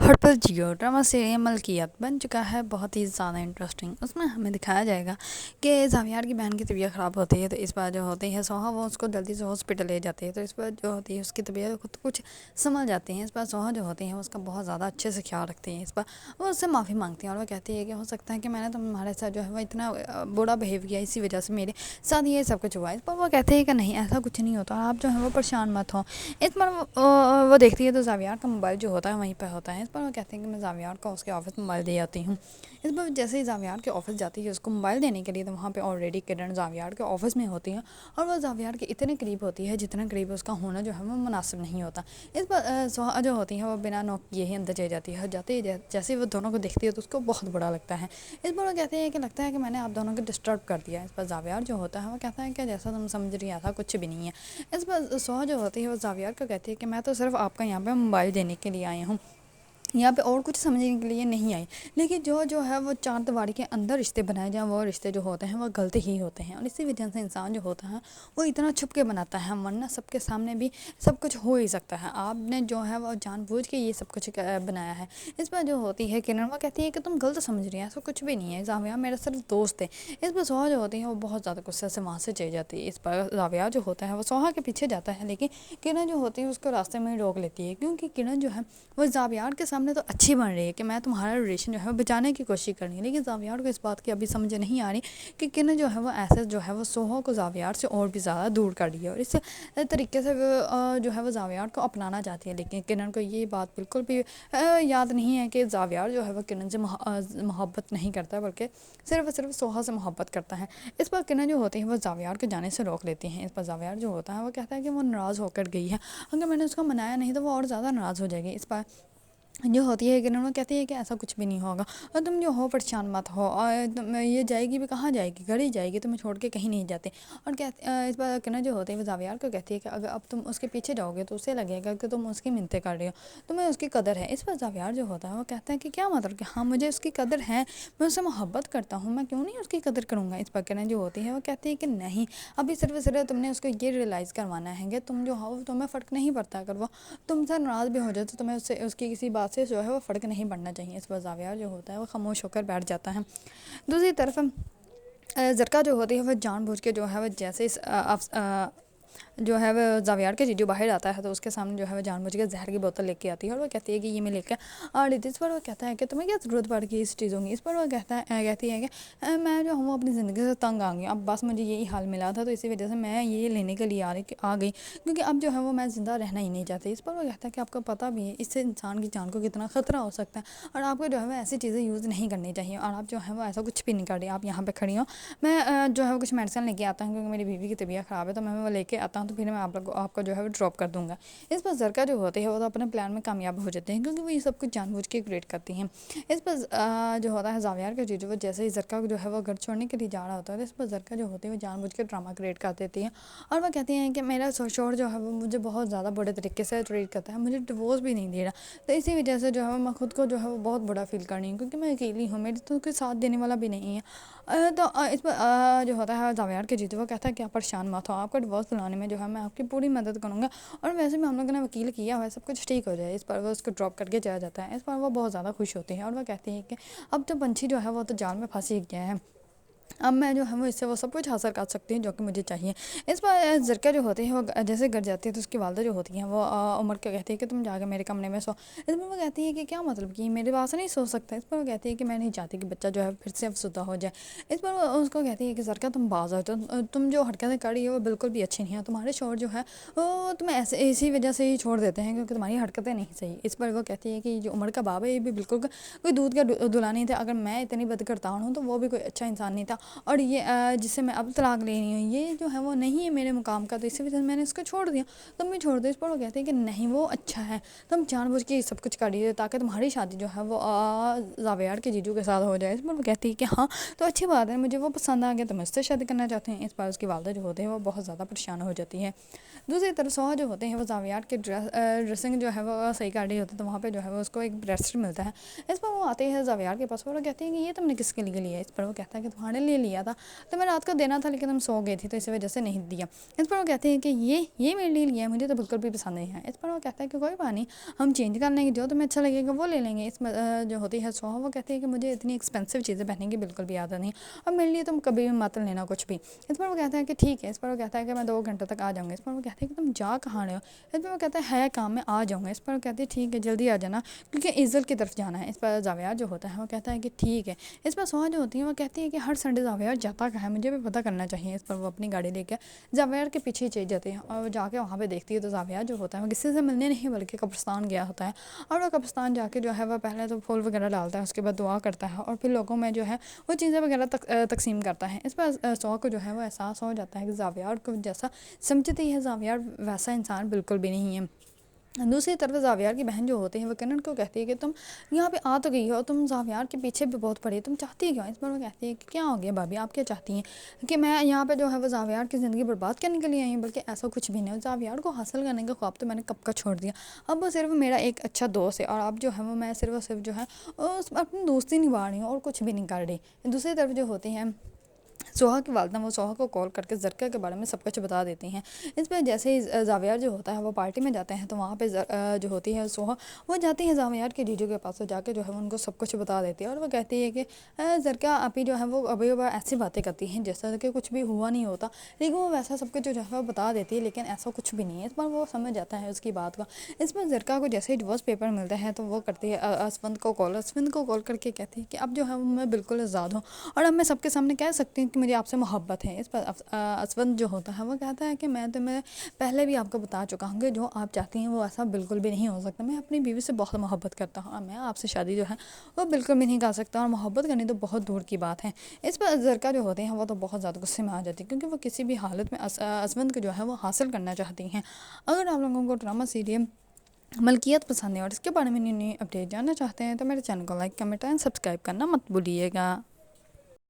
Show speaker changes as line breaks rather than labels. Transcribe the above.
Hot पर जियो drama serial मलकियत बन चुका है बहुत ही ज़्यादा इंटरेस्टिंग। उसमें हमें दिखाया जाएगा कि ज़ावियार की बहन की तबीयत ख़राब होती है, तो इस बार जो होती है सोहा वो उसको जल्दी से हॉस्पिटल ले जाती है। तो इस बार जो होती है उसकी तबीयत खुद कुछ संभल जाती है। इस बार सोहा जो होती है उसका बहुत ज़्यादा अच्छे से ख्याल रखती है। इस बार वो उससे माफ़ी मांगती है और वो कहती है कि हो सकता है कि मैंने तुम्हारे साथ जो है वो इतना बुरा बिहेव किया, इसी वजह से मेरे साथ ये सब कुछ हुआ है। इस पर वो कहते हैं कि नहीं, ऐसा कुछ नहीं होता, आप जो है वो परेशान मत हो। इस बार वो देखती है तो ज़ावियार का मोबाइल जो होता है वहीं पर होता है। इस पर वो कहते हैं कि मैं ज़ावियार को उसके ऑफिस मोबाइल दे आती हूँ। इस पर जैसे ही ज़ावियार के ऑफिस जाती है उसको मोबाइल देने के लिए, तो वहाँ पे ऑलरेडी किरण ज़ावियार के ऑफिस में होती है और वो ज़ावियार के इतने करीब होती है जितना करीब उसका होना जो है वो मुनासिब नहीं होता। इस पर सोहा जो होती है वो बिना नॉक किए ही अंदर चली जाती है। जाते ही जैसे ही वो दोनों को देखती है तो उसको बहुत बुरा लगता है। इस पर वो कहते हैं कि लगता है कि मैंने आप दोनों को डिस्टर्ब कर दिया। इस पर ज़ावियार जो होता है वो कहता है कि जैसा तुम समझ रही था कुछ भी नहीं है। इस पर सोहा जो होती है वो ज़ावियार को कहती है कि मैं तो सिर्फ आपका यहाँ पे मोबाइल देने के लिए आई हूँ, यहाँ पे और कुछ समझने के लिए नहीं आई। लेकिन जो है वो चार दीवारी के अंदर रिश्ते बनाए जाएँ, वो रिश्ते जो होते हैं वो गलत ही होते हैं और इसी वजह से इंसान जो होता है वो इतना छुप के बनाता है, वरना सबके सामने भी सब कुछ हो ही सकता है। आपने जो है वो जानबूझ के ये सब कुछ बनाया है। इस पर जो होती है किरण वो कहती है कि तुम गलत समझ रही है, ऐसा कुछ भी नहीं है, ज़ाविया मेरा सिर्फ दोस्त है। इस पर सोहा जो होती है वो बहुत ज़्यादा गुस्से से वहाँ से चली जाती है। इस पर ज़ाविया जो होता है वो सोहा के पीछे जाता है, लेकिन किरण जो होती है उसको रास्ते में ही रोक लेती है, क्योंकि किरण जो है वो ज़ावियार के सामने तो अच्छी बन रही है कि मैं तुम्हारा रिलेशन जो है वो बचाने की कोशिश कर रही है, लेकिन ज़ावियार को इस बात की अभी समझ नहीं आ रही कि किरण जो है वो ऐसे जो है वो सोहा को ज़ावियार से और भी ज़्यादा दूर कर रही है और इस तरीके से वो जो है वो ज़ावियार को अपनाना चाहती है। लेकिन किरण को ये बात बिल्कुल भी याद नहीं है कि ज़ावियार जो है वो किरण से मोहब्बत नहीं करता, बल्कि सिर्फ और सिर्फ सोहा से मोहब्बत करता है। इस पर किरण जो होती है वो ज़ावियार को जाने से रोक लेती हैं। इस पर ज़ावियार जो होता है वो कहता है कि वो नाराज़ होकर गई है, अगर मैंने उसको मनाया नहीं तो वो और ज़्यादा नाराज़ हो जाएगी। इस पर जो होती है कि वो कहती है कि ऐसा कुछ भी नहीं होगा और तुम जो हो परेशान मत हो, और तुम ये जाएगी भी कहाँ जाएगी, घर ही जाएगी, तुम्हें छोड़ के कहीं नहीं जाते। और इस बार किरण जो होती है वो ज़ावियार को कहती है कि अगर अब तुम उसके पीछे जाओगे तो उसे लगेगा कि तुम उसकी मिन्नतें कर रही हो, तुम्हें उसकी कदर है। इस पर ज़ावियार जो होता है वो कहता है कि क्या मतलब कि हाँ मुझे उसकी कदर है, मैं उससे मोहब्बत करता हूँ, मैं क्यों नहीं उसकी कदर करूँगा। इस पर किरण जो होती है वो कहती है कि नहीं, अभी सिर्फ तुमने उसको ये रियलाइज़ करवाना है कि तुम जो हो तुम्हें फ़र्क नहीं पड़ता, अगर वो तुमसे नाराज़ भी हो जाए तो तुम्हें उससे उसकी किसी बात से जो है वो फ़र्क नहीं पड़ना चाहिए। इस पर ज़ावियार जो होता है वो खामोश होकर बैठ जाता है। दूसरी तरफ ज़रका जो होती है वो जानबूझ के जो है वो जैसे जो है वो ज़ावियार के जीजू बाहर आता है तो उसके सामने जो है वो जानबूझ के जहर की बोतल लेके आती है और वो कहती है कि ये मैं लेकर आ रही थी। इस पर वो कहता है कि तुम्हें क्या ज़रूरत पड़ गई इस चीज़ों की। इस पर वो कहती है कि मैं जो हूँ अपनी ज़िंदगी से तंग आ गई, अब बस मुझे यही हाल मिला था तो इसी वजह से मैं ये लेने के लिए आ गई, क्योंकि अब जो है वो मैं ज़िंदा रहना ही नहीं चाहती। इस पर वो कहता है कि आपको पता भी है इससे इंसान की जान को कितना ख़तरा हो सकता है और आपको जो है वो ऐसी चीज़ें यूज़ नहीं करनी चाहिए, और आप जो है वो ऐसा कुछ भी नहीं कर रही, आप यहाँ पर खड़ी हो, मैं जो है वो कुछ मेडिसिन लेके आता हूँ क्योंकि मेरी बीवी की तबीयत ख़राब है, तो मैं वो लेके आता हूँ, तो फिर मैं आपको जो है वो ड्रॉप कर दूँगा। इस पर ज़रका जो होते हैं वो तो अपने प्लान में कामयाब हो जाते हैं, क्योंकि वो ये सब कुछ जानबूझ के क्रिएट करती हैं। इस पर जो होता है ज़ावियार का जीजू वो जैसे ही ज़रका जो है वो घर छोड़ने के लिए जा रहा होता है, तो इस पर ज़रका जो होती है वो जानबूझ के ड्रामा क्रिएट कर देती है और वो कहती हैं कि मेरा शोहर जो है वो मुझे बहुत ज़्यादा बुरे तरीके से ट्रीट करता है, मुझे डिवोर्स भी नहीं दे रहा, तो इसी वजह से जो है मैं खुद को जो है वो बहुत बुरा फील कर रही हूँ, क्योंकि मैं अकेली हूँ, मेरे तो कोई साथ देने वाला भी नहीं है। इस पर जो होता है ज़ावियार के जीजू वो कहता है कि आप परेशान मत हो, आपको डिवोर्स दिलाने में जो है मैं आपकी पूरी मदद करूँगा और वैसे भी हम लोगों ने वकील किया हुआ है, सब कुछ ठीक हो जाए। इस पर वो उसको ड्रॉप करके चला जाता है। इस पर वो बहुत ज़्यादा खुश होती है और वो कहती है कि अब तो पंछी जो है वो तो जाल में फंस ही गया है, अब मैं जो है वो इससे वो सब कुछ हासिल कर सकती हूँ जो कि मुझे चाहिए। इस पर ज़रका जो होती है वो जैसे घर जाती है तो उसकी वालदा जो होती हैं वो उमर को कहती है कि तुम जाकर मेरे कमरे में सो। इस पर वो कहती है कि क्या मतलब कि मेरे पास नहीं सो सकता। इस पर वो कहती है कि मैं नहीं चाहती कि बच्चा जो है फिर से अफसुदा हो जाए। इस पर वो उसको कहती है कि ज़रका तुम बाज आओ, तो तुम जो हरकतें कर रही हो वो बिल्कुल भी अच्छी नहीं है, तुम्हारे शोहर जो है वो तुम्हें ऐसे इसी वजह से ही छोड़ देते हैं क्योंकि तुम्हारी हरकतें नहीं सही। इस पर वो कहती है कि जो उमर का बाप है ये भी बिल्कुल कोई दूध का दूल्हा नहीं था, अगर मैं इतनी बद करता हूँ तो वो भी कोई अच्छा इंसान नहीं था, और ये जिससे मैं अब तलाक ले रही हूँ ये जो है वो नहीं है मेरे मुकाम का, तो इसी वजह से मैंने इसको छोड़ दिया, तुम भी छोड़ दो। इस पर वो कहते हैं कि नहीं वो अच्छा है, तुम जानबूझ के सब कुछ कर रही हो ताकि तुम्हारी शादी जो है वो ज़ावियार के जीजू के साथ हो जाए। इस पर वो कहती है कि हाँ तो अच्छी बात है, मुझे वो पसंद आ गया तो मैं इससे शादी करना चाहते हैं। इस पर उसकी वालदा जो होते हैं वो बहुत ज़्यादा परेशान हो जाती है। दूसरी तरफ सोहा जो होते हैं वो ज़ावियार के ड्रेसिंग जो है वो सही कर रही होती है, तो वहाँ पर जो है वो उसको एक ब्रेसलेट मिलता है। इस पर वो आते हैं ज़ावियार के पास और वो कहते हैं कि ये तुमने किसके लिए लिया है। इस पर वो कहता है कि तुम्हारे لیے لیا تھا تو میں رات کو دینا تھا لیکن ہم سو گئے تھے تو اسی وجہ سے نہیں دیا۔ اس پر وہ کہتے ہیں کہ یہ میرے لیے لیا ہے، مجھے تو بالکل بھی پسند نہیں ہے۔ اس پر وہ کہتا ہے کہ کوئی بات نہیں، ہم چینج کر لیں گے، جو تمہیں اچھا لگے گا وہ لے لیں گے۔ اس میں جو ہوتی ہے سوہا وہ کہتے ہیں کہ مجھے اتنی ایکسپینسو چیزیں پہننے کی بالکل بھی عادت نہیں، اور میرے لیے تم کبھی بھی مت لینا کچھ بھی۔ اس پر وہ کہتا ہے کہ ٹھیک ہے۔ اس پر وہ کہتا ہے کہ میں 2 گھنٹوں تک آ جاؤں گا۔ اس پر وہ کہتے ہیں کہ تم جا کہاں رہے ہو؟ اس پر وہ کہتا ہے کام میں آ جاؤں گا۔ اس پر وہ کہتے ہیں ٹھیک ہے جلدی آ جانا کیونکہ عزل کی طرف جانا ہے۔ اس پر زاویار جو ہوتا ہے وہ کہتا ہے کہ ٹھیک ہے۔ اس پر سوہا جو ہوتی ہے وہ کہتی ہے کہ ہر سنڈے زاویار جاتا کہاں ہے، مجھے بھی پتہ کرنا چاہیے۔ اس پر وہ اپنی گاڑی لے کے زاویار کے پیچھے ہی چلی جاتی ہے اور وہ جا کے وہاں پہ دیکھتی ہے تو زاویار جو ہوتا ہے وہ کسی سے ملنے نہیں بلکہ قبرستان گیا ہوتا ہے، اور وہ قبرستان جا کے جو ہے وہ پہلے تو پھول وغیرہ ڈالتا ہے، اس کے بعد دعا کرتا ہے اور پھر لوگوں میں جو ہے وہ چیزیں وغیرہ تقسیم کرتا ہے۔ اس پر سوہا کو جو ہے وہ احساس ہو جاتا ہے کہ زاویار کو جیسا سمجھتی ہے زاویار ویسا انسان بالکل بھی نہیں ہے۔ دوسری طرف زاویار کی بہن جو ہوتی ہے وہ کنن کو کہتی ہے کہ تم یہاں پہ آ تو گئی ہو، تم زاویار کے پیچھے بھی بہت پڑی، تم چاہتی کیا؟ اس پر وہ کہتی ہے کہ کیا ہو گیا بھابھی، آپ کیا چاہتی ہیں کہ میں یہاں پہ جو ہے وہ زاویار کی زندگی برباد کرنے کے لیے آئی ہوں؟ بلکہ ایسا کچھ بھی نہیں، زاویار کو حاصل کرنے کا خواب تو میں نے کب کا چھوڑ دیا، اب وہ صرف میرا ایک اچھا دوست ہے، اور اب جو ہے وہ میں صرف جو ہے اپنی دوستی نبھا رہی ہوں اور کچھ بھی نہیں کر رہی۔ دوسری طرف جو ہوتی ہیں سوہا کی والدہ، وہ سوہا کو کال کر کے زرکا کے بارے میں سب کچھ بتا دیتی ہیں۔ اس پہ جیسے ہی زاویار جو ہوتا ہے وہ پارٹی میں جاتے ہیں تو وہاں پہ جو ہوتی ہے سوہا وہ جاتی ہے زاویار کے جیجو کے پاس، جا کے جو ہے ان کو سب کچھ بتا دیتی ہے، اور وہ کہتی ہے کہ زرکا ابھی جو ہے وہ ابھی ایسی باتیں کرتی ہیں جیسا کہ کچھ بھی ہوا نہیں ہوتا، لیکن وہ ویسا سب کچھ جو ہے وہ بتا دیتی ہے لیکن ایسا کچھ بھی نہیں ہے۔ اس پر وہ سمجھ جاتا ہے اس کی بات کا۔ اس پر زرکا کو جیسے ہی ڈیورس پیپر ملتا ہے تو وہ کرتی ہے اسفند کو کال کر کے کہتی ہے کہ اب جو ہے میں بالکل آزاد ہوں اور اب میں سب کے سامنے کہہ سکتی ہوں کہ مجھے آپ سے محبت ہے۔ اس پر اسفند جو ہوتا ہے وہ کہتا ہے کہ میں تمہیں پہلے بھی آپ کو بتا چکا ہوں کہ جو آپ چاہتی ہیں وہ ایسا بالکل بھی نہیں ہو سکتا، میں اپنی بیوی سے بہت محبت کرتا ہوں اور میں آپ سے شادی جو ہے وہ بالکل بھی نہیں کر سکتا، اور محبت کرنی تو بہت دور کی بات ہے۔ اس پر زرکا جو ہوتے ہیں وہ تو بہت زیادہ غصے میں آ جاتی ہے کیونکہ وہ کسی بھی حالت میں اسفند کو جو ہے وہ حاصل کرنا چاہتی ہیں۔ اگر آپ لوگوں کو ڈرامہ سیریل ملکیت پسند ہے اور اس کے بارے میں نئی اپڈیٹ جاننا چاہتے ہیں تو میرے چینل کو لائک، کمنٹ اینڈ سبسکرائب کرنا مت بھولیے گا۔